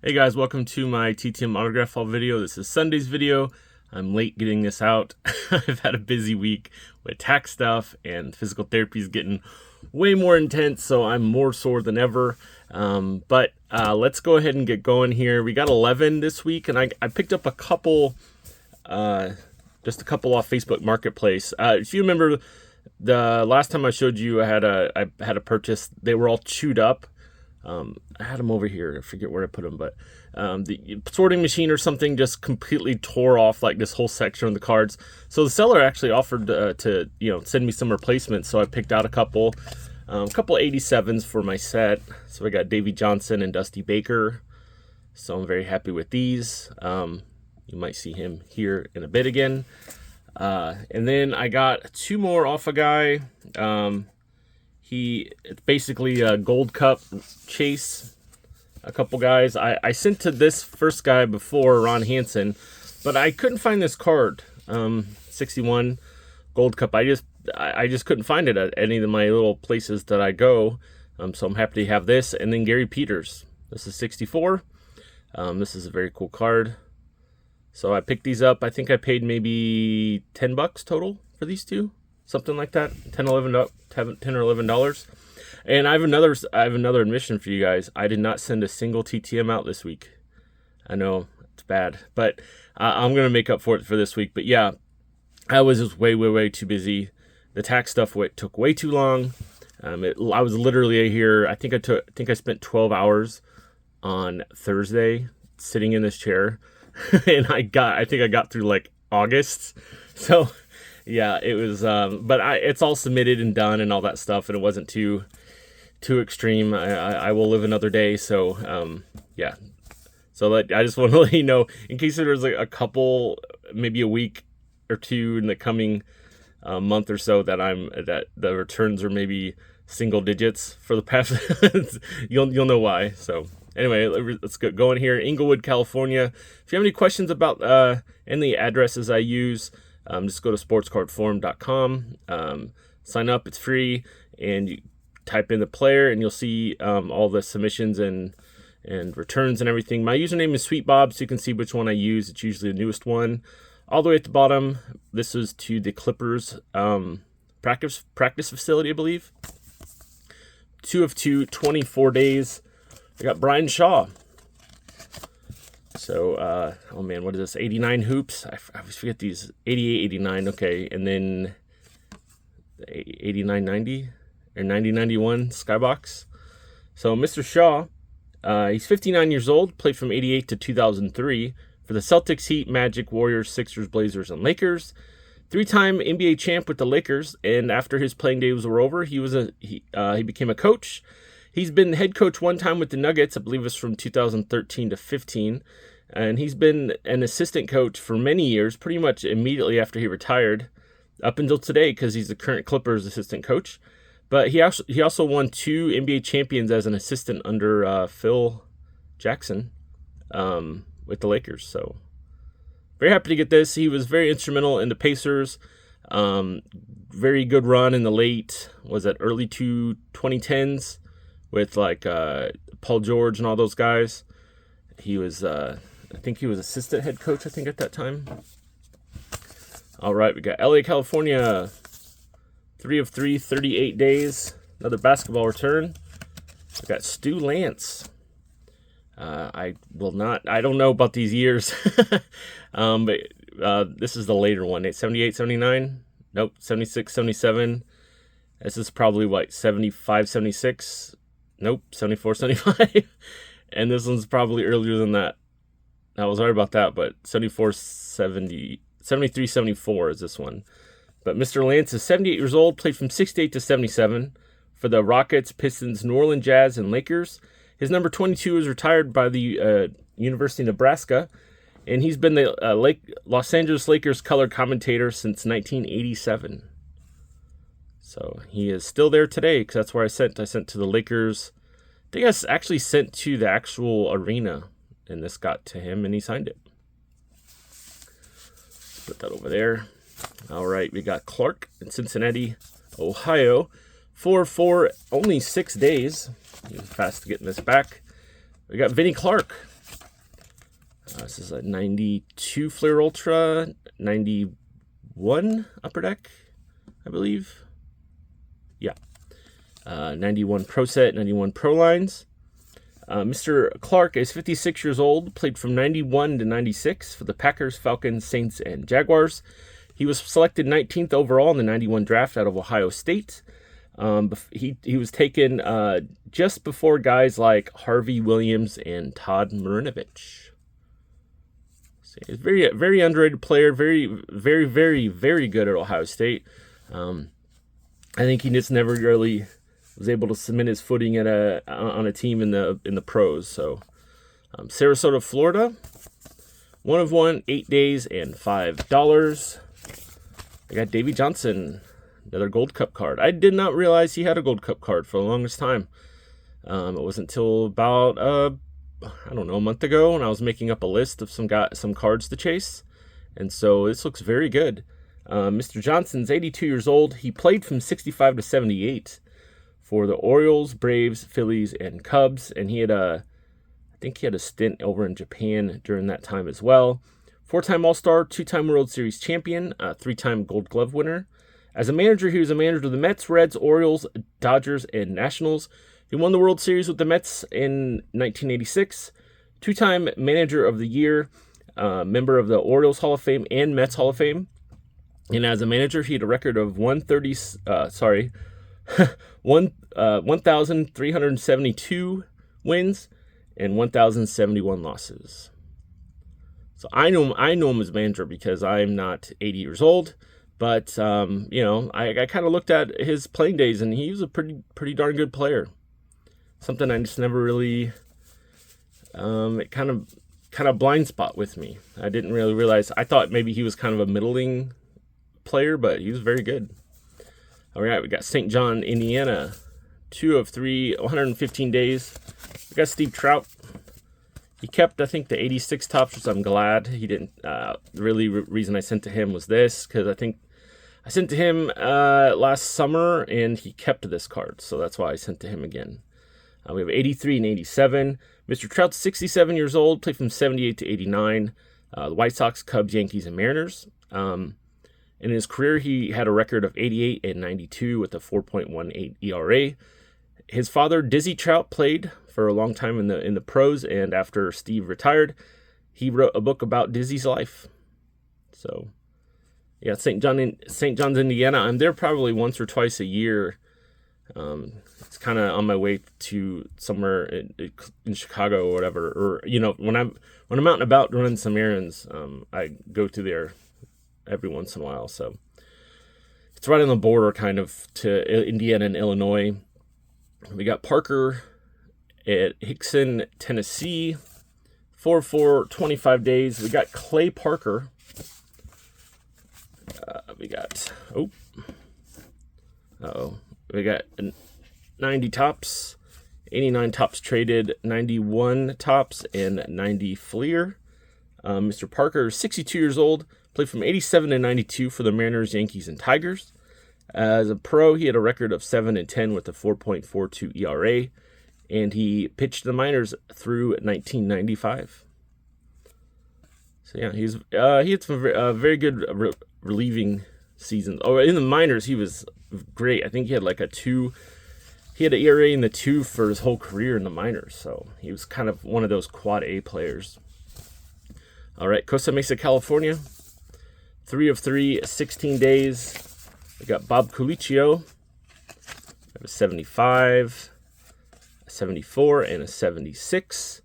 Hey guys, welcome to my TTM autograph haul video. This is Sunday's video. I'm late getting this out. I've had a busy week with tax stuff and physical therapy is getting way more intense, so I'm more sore than ever. But let's go ahead and get going here. We got 11 this week, and I picked up a couple, just a couple off Facebook Marketplace. If you remember the last time I showed you, I had a purchase. They were all chewed up. I had them over here. I forget where I put them, but the sorting machine or something just completely tore off like this whole section of the cards. So the seller actually offered to send me some replacements. So I picked out a couple 87s for my set. So I got Davey Johnson and Dusty Baker. So I'm very happy with these. You might see him here in a bit again. And then I got two more off a guy. It's basically a Gold Cup chase. A couple guys. I sent to this first guy before, Ron Hansen, but I couldn't find this card. 61 Gold Cup. I just couldn't find it at any of my little places that I go. So I'm happy to have this. And then Gary Peters. This is 64. This is a very cool card. So I picked these up. I think I paid maybe $10 total for these two. Something like that, $10 or $11. And I have another admission for you guys. I did not send a single TTM out this week. I know it's bad, but I'm gonna make up for it for this week. But yeah, I was just way too busy. The tax stuff took way too long. I was literally here. I think I spent 12 hours on Thursday sitting in this chair, and I think I got through like August. So. Yeah, it was, but it's all submitted and done and all that stuff, and it wasn't too extreme. I will live another day, so yeah. So I just want to let you know, in case there's like a couple, maybe a week or two in the coming month or so that the returns are maybe single digits for the past. you'll know why. So anyway, let's get going here. Inglewood, California. If you have any questions about any addresses I use. Just go to sportscardforum.com, sign up, it's free, and you type in the player and you'll see all the submissions and returns and everything. My username is SweetBob, so you can see which one I use. It's usually the newest one. All the way at the bottom, this is to the Clippers practice facility, I believe. 2 of 2, 24 days. I got Brian Shaw. So, oh man, what is this? 89 hoops. I always forget these. 88, 89. Okay, and then 89, 90 or 90, 91 Skybox. So, Mr. Shaw, he's 59 years old. Played from 88 to 2003 for the Celtics, Heat, Magic, Warriors, Sixers, Blazers, and Lakers. 3-time NBA champ with the Lakers. And after his playing days were over, he became a coach. He's been head coach one time with the Nuggets, I believe it was from 2013 to 15. And he's been an assistant coach for many years, pretty much immediately after he retired, up until today, because he's the current Clippers assistant coach. But he also won 2 NBA champions as an assistant under Phil Jackson with the Lakers. So very happy to get this. He was very instrumental in the Pacers. Very good run in the early 2010s. With like Paul George and all those guys. He was, I think he was assistant head coach, at that time. All right, we got LA, California. 3 of 3, 38 days. Another basketball return. We got Stu Lance. I don't know about these years. But this is the later one. 78, 79. Nope, 76, 77. This is probably what, 75, 76. Nope, 74, 75. And this one's probably earlier than that. I was right about that, but 74, 70, 73, 74 is this one. But Mr. Lance is 78 years old, played from 68 to 77 for the Rockets, Pistons, New Orleans Jazz, and Lakers. His number 22 is retired by the University of Nebraska, and he's been the Los Angeles Lakers color commentator since 1987. So he is still there today, because that's where I sent to the Lakers. I think I actually sent to the actual arena, and this got to him, and he signed it. Let's put that over there. All right, we got Clark in Cincinnati, Ohio. 4-4, only 6 days. He was fast getting this back. We got Vinnie Clark. This is a 92 Flair Ultra, 91 Upper Deck, I believe. Yeah. 91 Pro Set, 91 Pro Lines. Mr. Clark is 56 years old, played from 91 to 96 for the Packers, Falcons, Saints, and Jaguars. He was selected 19th overall in the 91 draft out of Ohio State. He was taken just before guys like Harvey Williams and Todd Marinovich. So he's a very, very underrated player, very, very, very, very good at Ohio State. I think he just never really was able to cement his footing at on a team in the pros. So, Sarasota, Florida, 1 of 1, 8 days, and $5. I got Davey Johnson, another Gold Cup card. I did not realize he had a Gold Cup card for the longest time. It wasn't until about I don't know, a month ago when I was making up a list of some cards to chase, and so this looks very good. Mr. Johnson's 82 years old. He played from 65 to 78 for the Orioles, Braves, Phillies, and Cubs, and I think he had a stint over in Japan during that time as well. 4-time All-Star, 2-time World Series champion, 3-time Gold Glove winner. As a manager, he was a manager of the Mets, Reds, Orioles, Dodgers, and Nationals. He won the World Series with the Mets in 1986. 2-time Manager of the Year, member of the Orioles Hall of Fame and Mets Hall of Fame. And as a manager, he had a record of 1,372 wins and 1,071 losses. So I know him as manager because I'm not 80 years old, but I kind of looked at his playing days and he was a pretty darn good player. Something I just never really it kind of blind spot with me. I didn't really realize. I thought maybe he was kind of a middling player, but he was very good. All right, we got St. John, Indiana, 2 of 3, 115 days. We got Steve Trout. He kept, I think, the 86 tops, which I'm glad he didn't. Reason I sent to him was this, because I think I sent to him last summer, and he kept this card, so that's why I sent to him again. We have 83 and 87. Mr. Trout's 67 years old, played from 78 to 89. The White Sox, Cubs, Yankees, and Mariners. In his career, he had a record of 88 and 92 with a 4.18 ERA. His father, Dizzy Trout, played for a long time in the pros, and after Steve retired, he wrote a book about Dizzy's life. So, yeah, St. John's, Indiana. I'm there probably once or twice a year. It's kind of on my way to somewhere in Chicago or whatever, or when I'm out and about running some errands, I go to there every once in a while. So it's right on the border kind of to Indiana and Illinois. We got Parker at Hickson, Tennessee, 4 25 days. We got Clay Parker. We got 90 tops, 89 tops traded, 91 tops, and 90 Fleer. Mr. Parker, 62 years old, played from 87 to 92 for the Mariners, Yankees, and Tigers. As a pro, he had a record of 7 and 10 with a 4.42 ERA, and he pitched the minors through 1995. So yeah, he had some very good relieving seasons. Oh, in the minors, he was great. I think he had like he had an ERA in the 2 for his whole career in the minors. So he was kind of one of those quad A players. All right, Costa Mesa, California, 3 of 3, 16 days. We got Bob Colicchio. We have a 75, a 74, and a 76.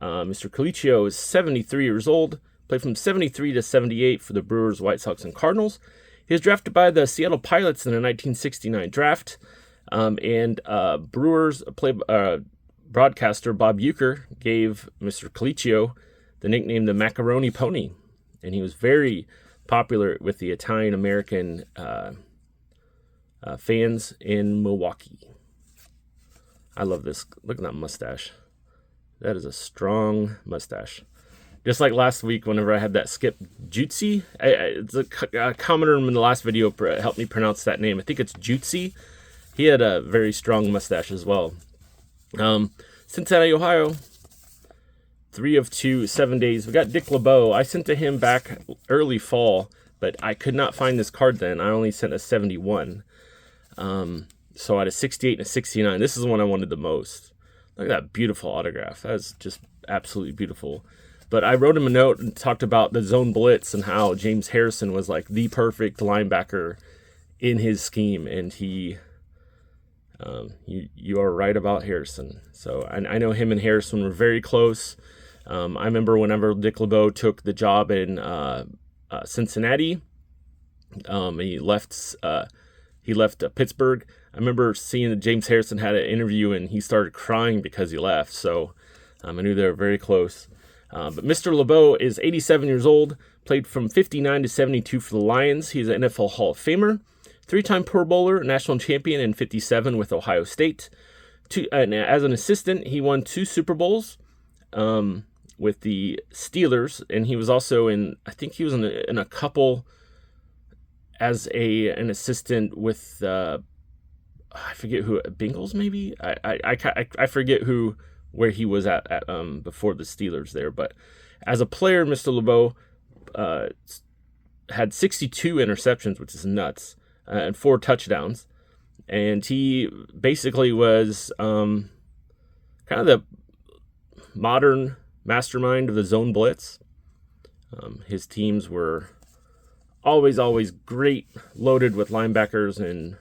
Mr. Colicchio is 73 years old. Played from 73 to 78 for the Brewers, White Sox, and Cardinals. He was drafted by the Seattle Pilots in the 1969 draft. Brewers broadcaster Bob Uecker gave Mr. Colicchio the nickname the Macaroni Pony, and he was very popular with the Italian-American fans in Milwaukee. I love this. Look at that mustache. That is a strong mustache. Just like last week, whenever I had that Skip Jutsi, it's a commenter in the last video helped me pronounce that name. I think it's Jutsi. He had a very strong mustache as well. Cincinnati, Ohio, 3 of 2, 7 days. We got Dick LeBeau. I sent to him back early fall, but I could not find this card then. I only sent a 71. So I had a 68 and a 69. This is the one I wanted the most. Look at that beautiful autograph. That's just absolutely beautiful. But I wrote him a note and talked about the zone blitz and how James Harrison was like the perfect linebacker in his scheme. And you are right about Harrison. So I know him and Harrison were very close. I remember whenever Dick LeBeau took the job in Cincinnati, he left Pittsburgh. I remember seeing that James Harrison had an interview and he started crying because he left. So I knew they were very close. But Mr. LeBeau is 87 years old, played from 59 to 72 for the Lions. He's an NFL Hall of Famer, 3-time Pro Bowler, national champion in 57 with Ohio State. And as an assistant, he won 2 Super Bowls with the Steelers, and he was also I think he was in a couple as an assistant with I forget who, Bengals maybe. I forget where he was at before the Steelers there. But as a player, Mr. LeBeau had 62 interceptions, which is nuts, and 4 touchdowns. And he basically was kind of the modern mastermind of the zone blitz. His teams were always great, loaded with linebackers, and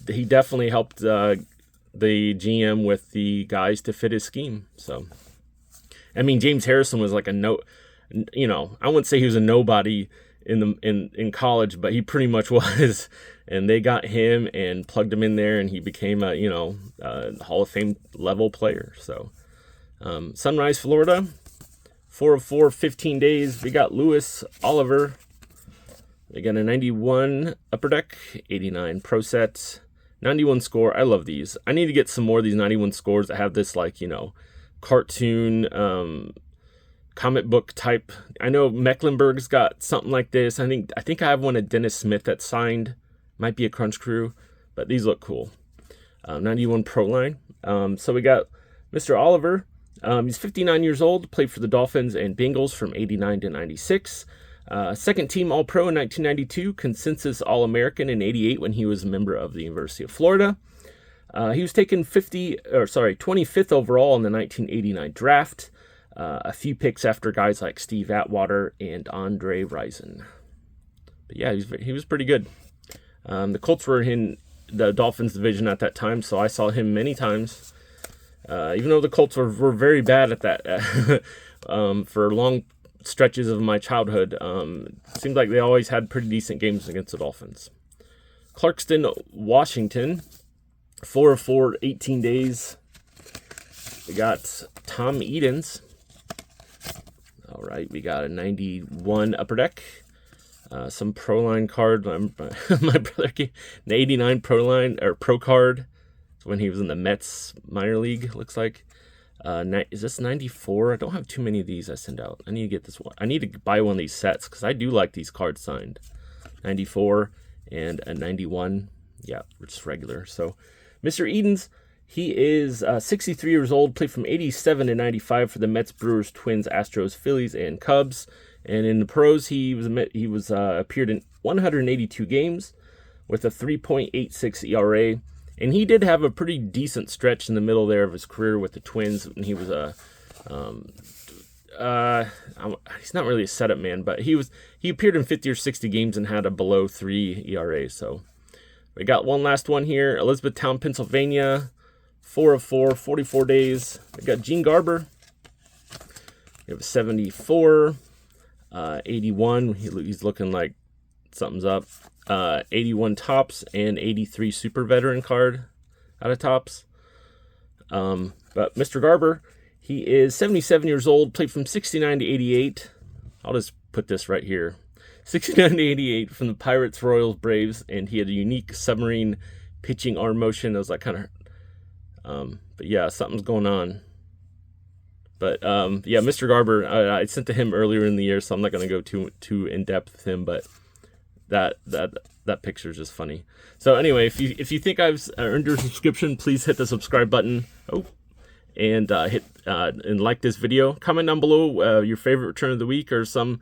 he definitely helped the GM with the guys to fit his scheme. So, I mean, James Harrison was like I wouldn't say he was a nobody in college, but he pretty much was. And they got him and plugged him in there, and he became a Hall of Fame level player. So, Sunrise, Florida, 4 of 4, 15 days. We got Lewis Oliver. They got a 91 Upper Deck, 89 Pro Set, 91 score. I love these. I need to get some more of these 91 scores that have this cartoon, comic book type. I know Mecklenburg's got something like this. I think I have one of Dennis Smith that's signed. Might be a Crunch Crew, but these look cool. 91 Pro Line. So we got Mr. Oliver. He's 59 years old, played for the Dolphins and Bengals from 89 to 96. Second team All-Pro in 1992, consensus All-American in 88 when he was a member of the University of Florida. He was taken 25th overall in the 1989 draft. A few picks after guys like Steve Atwater and Andre Rison. But yeah, he was pretty good. The Colts were in the Dolphins division at that time, so I saw him many times. Even though the Colts were very bad at that for long stretches of my childhood, it seemed like they always had pretty decent games against the Dolphins. Clarkston, Washington, 4 of 4, 18 days. We got Tom Edens. All right, we got a 91 Upper Deck. Some Pro Line card. My brother gave an 89 Pro Line or Pro card. It's when he was in the Mets minor league, looks like. Is this 94? I don't have too many of these I send out. I need to get this one. I need to buy one of these sets because I do like these cards signed. 94 and a 91. Yeah, just regular. So, Mr. Edens, he is 63 years old, played from 87 to 95 for the Mets, Brewers, Twins, Astros, Phillies, and Cubs. And in the pros, he appeared in 182 games with a 3.86 ERA. And he did have a pretty decent stretch in the middle there of his career with the Twins. And he was he's not really a setup man, but he appeared in 50 or 60 games and had a below 3 ERA. So we got one last one here. Elizabethtown, Pennsylvania, 4 of 4, 44 days. We got Gene Garber. We have a 74, 81. He's looking like something's up. 81 Tops and 83 Super Veteran card out of Tops. But Mr. Garber, he is 77 years old, played from 69 to 88. I'll just put this right here. 69 to 88 from the Pirates, Royals, Braves, and he had a unique submarine pitching arm motion. It was like kind of, but yeah, something's going on. But yeah, Mr. Garber, I sent to him earlier in the year, so I'm not going to go too in depth with him, but that picture is just funny. So anyway, if you think I've earned your subscription, please hit the subscribe button. and hit and like this video. Comment down below your favorite return of the week, or some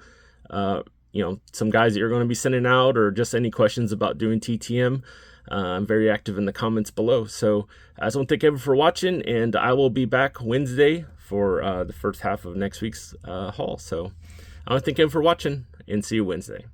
some guys that you're going to be sending out, or just any questions about doing TTM. I'm very active in the comments below. So I just want to thank everyone for watching, and I will be back Wednesday for the first half of next week's haul. So I want to thank everyone for watching, and see you Wednesday.